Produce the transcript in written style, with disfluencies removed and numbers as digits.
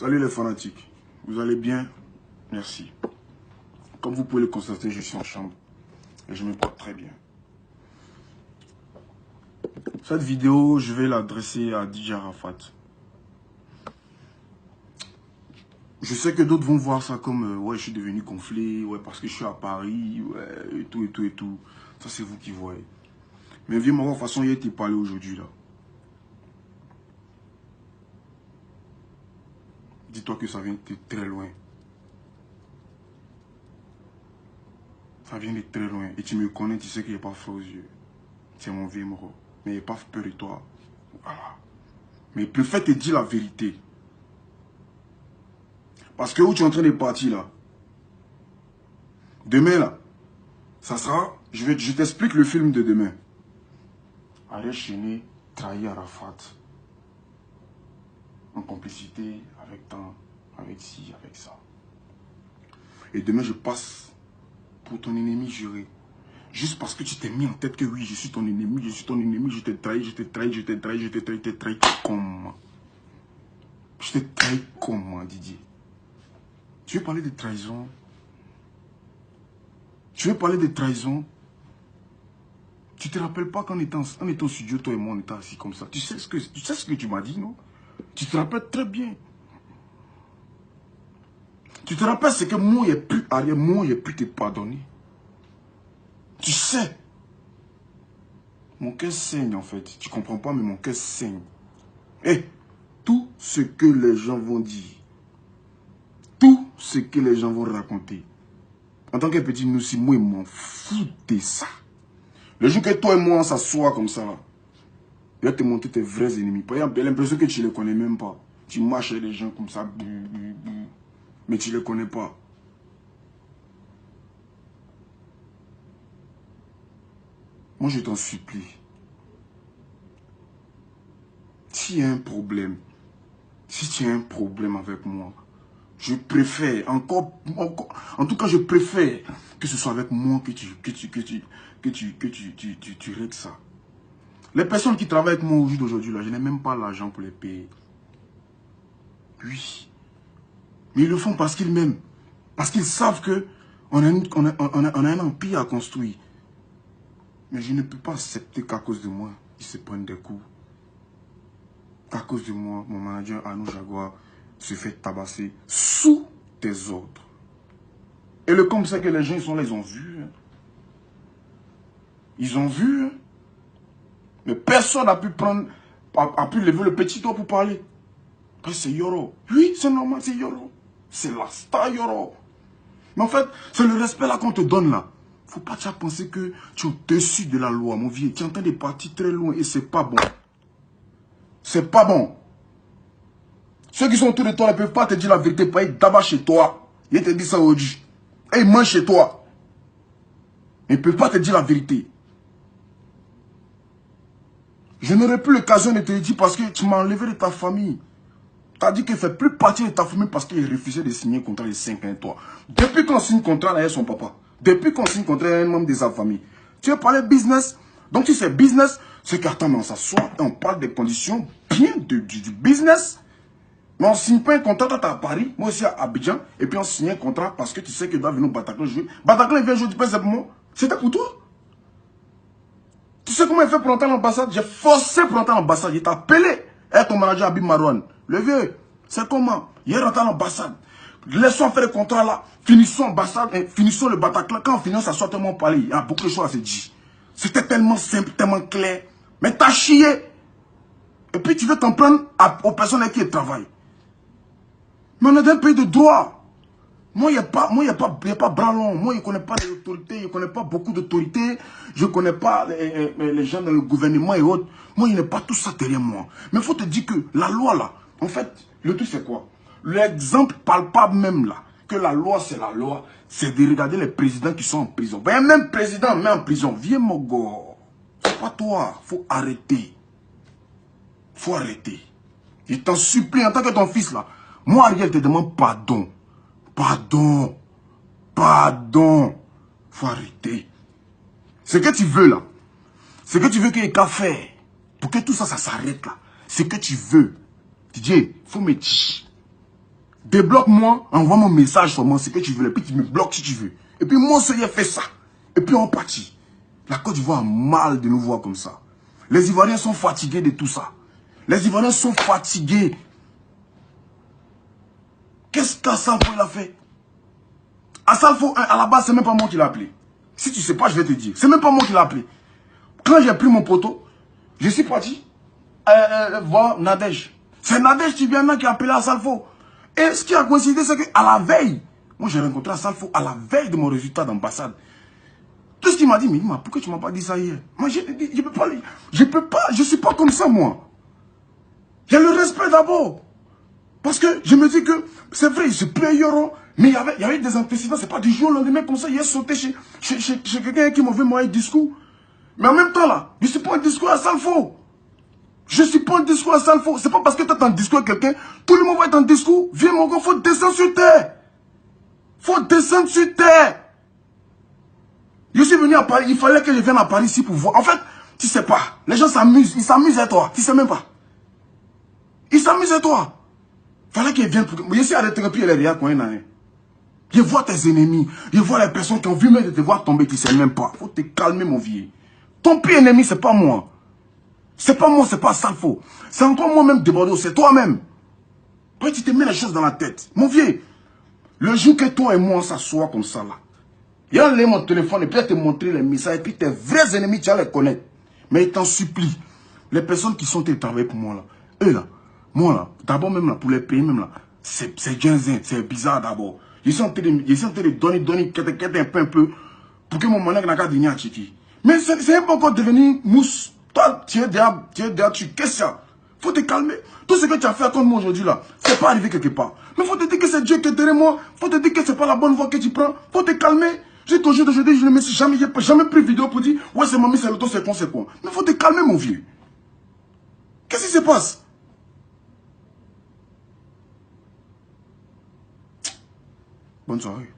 Salut les fanatiques, vous allez bien? Merci. Comme vous pouvez le constater, je suis en chambre et je me porte très bien. Cette vidéo, je vais l'adresser à DJ Arafat. Je sais que d'autres vont voir ça comme ouais, je suis devenu gonflé, ouais, parce que je suis à Paris, ouais, et tout, et tout, et tout. Ça, c'est vous qui voyez. Mais viens moi, de toute façon, il a été parlé aujourd'hui, là. Dis-toi que ça vient de très loin. Ça vient de très loin. Et tu me connais, tu sais qu'il n'y a pas froid aux yeux. C'est mon vieux moro. Mais il n'y a pas peur de toi. Voilà. Mais il préfère te dire la vérité. Parce que où tu es en train de partir là, demain là, ça sera, je t'explique le film de demain. Ariel Chéné trahit Arafat. En complicité avec tant, avec ci, avec ça. Et demain je passe pour ton ennemi juré. Juste parce que tu t'es mis en tête que oui, je suis ton ennemi, je t'ai trahi, je t'ai trahi, je t'ai trahi, je t'ai trahi, je t'ai trahi comment? Je t'ai trahi comment, Didier? Tu veux parler de trahison? Tu veux parler de trahison? Tu te rappelles pas qu'en étant au studio, toi et moi, on était assis comme ça. Tu sais ce que tu m'as dit, non? Tu te rappelles très bien. Tu te rappelles ce que moi, il n'y a plus arrière, moi, il n'y a plus te pardonner. Tu sais. Mon cœur saigne, en fait. Tu comprends pas, mais mon cœur saigne. Et tout ce que les gens vont dire, tout ce que les gens vont raconter, en tant que petit nous, si moi, je m'en fous de ça. Le jour que toi et moi, on s'assoit comme ça, là, il va te montrer tes vrais ennemis. Par exemple, il y a l'impression que tu ne les connais même pas. Tu marches avec les gens comme ça, mais tu ne les connais pas. Moi, je t'en supplie. S'il y a un problème, si tu as un problème avec moi, je préfère, en tout cas, je préfère que ce soit avec moi que tu règles ça. Les personnes qui travaillent avec moi au jour d'aujourd'hui, là, je n'ai même pas l'argent pour les payer. Oui. Mais ils le font parce qu'ils m'aiment. Parce qu'ils savent qu'on a un empire à construire. Mais je ne peux pas accepter qu'à cause de moi, ils se prennent des coups. Qu'à cause de moi, mon manager Arnaud Jaguar se fait tabasser sous tes ordres. Et le comme c'est que les gens ils sont là, ils ont vu. Hein. Ils ont vu. Hein. Mais personne n'a pu prendre, a pu lever le petit doigt pour parler. Parce que c'est Yoro. Oui, c'est normal, c'est Yoro. C'est la star Yoro. Mais en fait, c'est le respect là qu'on te donne là. Faut pas te penser que tu es au-dessus de la loi, mon vieux. Tu es en train de partir très loin et c'est pas bon. C'est pas bon. Ceux qui sont autour de toi ne peuvent pas te dire la vérité. Pas être d'abord chez toi. Ils te disent ça aujourd'hui. Et ils mangent chez toi. Ils ne peuvent pas te dire la vérité. Je n'aurai plus l'occasion de te le dire parce que tu m'as enlevé de ta famille. Tu as dit qu'il ne fait plus partie de ta famille parce qu'il refusait de signer un contrat de 5 ans avec toi. Depuis qu'on signe un contrat avec son papa. Depuis qu'on signe un contrat avec un membre de sa famille. Tu veux parler business. Donc si c'est business, c'est qu'attends, on s'assoit et on parle des conditions bien du business. Mais on ne signe pas un contrat, toi tu es à Paris, moi aussi à Abidjan, et puis on signe un contrat parce que tu sais que doit venir au Bataclan jouer. Bataclan il vient jouer du PS pour moi. C'était pour toi. Tu sais comment il fait pour entrer à l'ambassade? J'ai forcé pour entrer à l'ambassade. Il t'a appelé. Et ton manager Abib Marouane. Le vieux, c'est comment? Il est rentré à l'ambassade. Laissons faire le contrat là. Finissons l'ambassade, finissons le Bataclan. Quand on finit, ça soit tellement parlé. Il y a beaucoup de choses à se dire. C'était tellement simple, tellement clair. Mais t'as chié. Et puis tu veux t'en prendre aux personnes avec qui travaillent. Mais on est dans un pays de droit. Moi, il n'y a pas bras long. Moi, je ne connais pas l'autorité. Je ne connais pas beaucoup d'autorités. Je ne connais pas les gens dans le gouvernement et autres. Moi, il n'y a pas tout ça derrière moi. Mais il faut te dire que la loi, là, en fait, le truc, c'est quoi? L'exemple palpable même, là, que la loi, c'est la loi, c'est de regarder les présidents qui sont en prison. Ben, même président, mais en prison. Viens, mon gars. C'est pas toi. Il faut arrêter. Il faut arrêter. Je t'en supplie, en tant que ton fils, là, moi, Ariel, te demande pardon. Pardon. Pardon. Faut arrêter. Ce que tu veux là. Ce que tu veux qu'il y ait qu'à faire. Pour que tout ça, ça s'arrête là. Ce que tu veux. Didier, faut me dire. Débloque-moi, envoie mon message sur moi, ce que tu veux, et puis tu me bloques si tu veux. Et puis moi, Seigneur fait ça. Et puis on partit. La Côte d'Ivoire a mal de nous voir comme ça. Les Ivoiriens sont fatigués de tout ça. Les Ivoiriens sont fatigués. Qu'est-ce qu'Assalfo il a fait? Assalfo, à la base, c'est même pas moi qui l'ai appelé. Si tu sais pas, je vais te dire. C'est même pas moi qui l'ai appelé. Quand j'ai pris mon poteau, je suis parti voir Nadège. C'est Nadège qui vient qui a appelé Assalfo. Et ce qui a coïncidé, c'est qu'à la veille, moi j'ai rencontré Assalfo à la veille de mon résultat d'ambassade. Tout ce qu'il m'a dit, mais pourquoi tu m'as pas dit ça hier? Moi je peux pas, je suis pas comme ça moi. Il y a le respect d'abord. Parce que je me dis que, c'est vrai, il se plaît Yoro, mais il y avait des antécédents, c'est pas du jour au lendemain comme ça, il est sauté chez quelqu'un qui m'avait envoyé un discours. Mais en même temps là, je ne suis pas un discours à Salfo. Je ne suis pas un discours à Salfo. C'est pas parce que tu as un discours à quelqu'un, tout le monde va être en discours. Viens mon gars, faut descendre sur terre. Faut descendre sur terre. Je suis venu à Paris, il fallait que je vienne à Paris ici pour voir. En fait, tu sais pas, les gens s'amusent, ils s'amusent à toi, tu sais même pas. Ils s'amusent à toi. Fallait qu'ils viennent pour... Je suis arrêté puis les réa quoi. Je vois tes ennemis, je vois les personnes qui ont vu même de te voir tomber, tu sais même pas. Faut te calmer mon vieux. Ton pire ennemi, c'est pas moi. C'est pas moi, c'est pas Salfo. C'est encore moi-même débordé, c'est toi-même. Après, tu te mets les choses dans la tête. Mon vieux, le jour que toi et moi on s'assoit comme ça là, il a allé mon téléphone et puis te montrer les messages et puis tes vrais ennemis, tu vas les connaître. Mais il t'en supplie. Les personnes qui sont travaillées pour moi là, eux là, moi là, d'abord même là, pour les pays même là, c'est ginzin, c'est bizarre d'abord. Ils sont en train de donner un peu, pour que mon monnaie n'a qu'à venir à Tchiki. Mais c'est pas encore devenir mousse. Toi, tu es derrière, qu'est-ce que c'est? Faut te calmer. Tout ce que tu as fait contre moi aujourd'hui là, c'est pas arrivé quelque part. Mais faut te dire que c'est Dieu qui est derrière moi. Faut te dire que c'est pas la bonne voie que tu prends. Faut te calmer. J'ai toujours d'aujourd'hui, je ne me suis jamais pris vidéo pour dire ouais c'est mamie, c'est l'auto, c'est con. Mais faut te calmer mon vieux. Qu'est-ce qui se passe? Bonne soirée.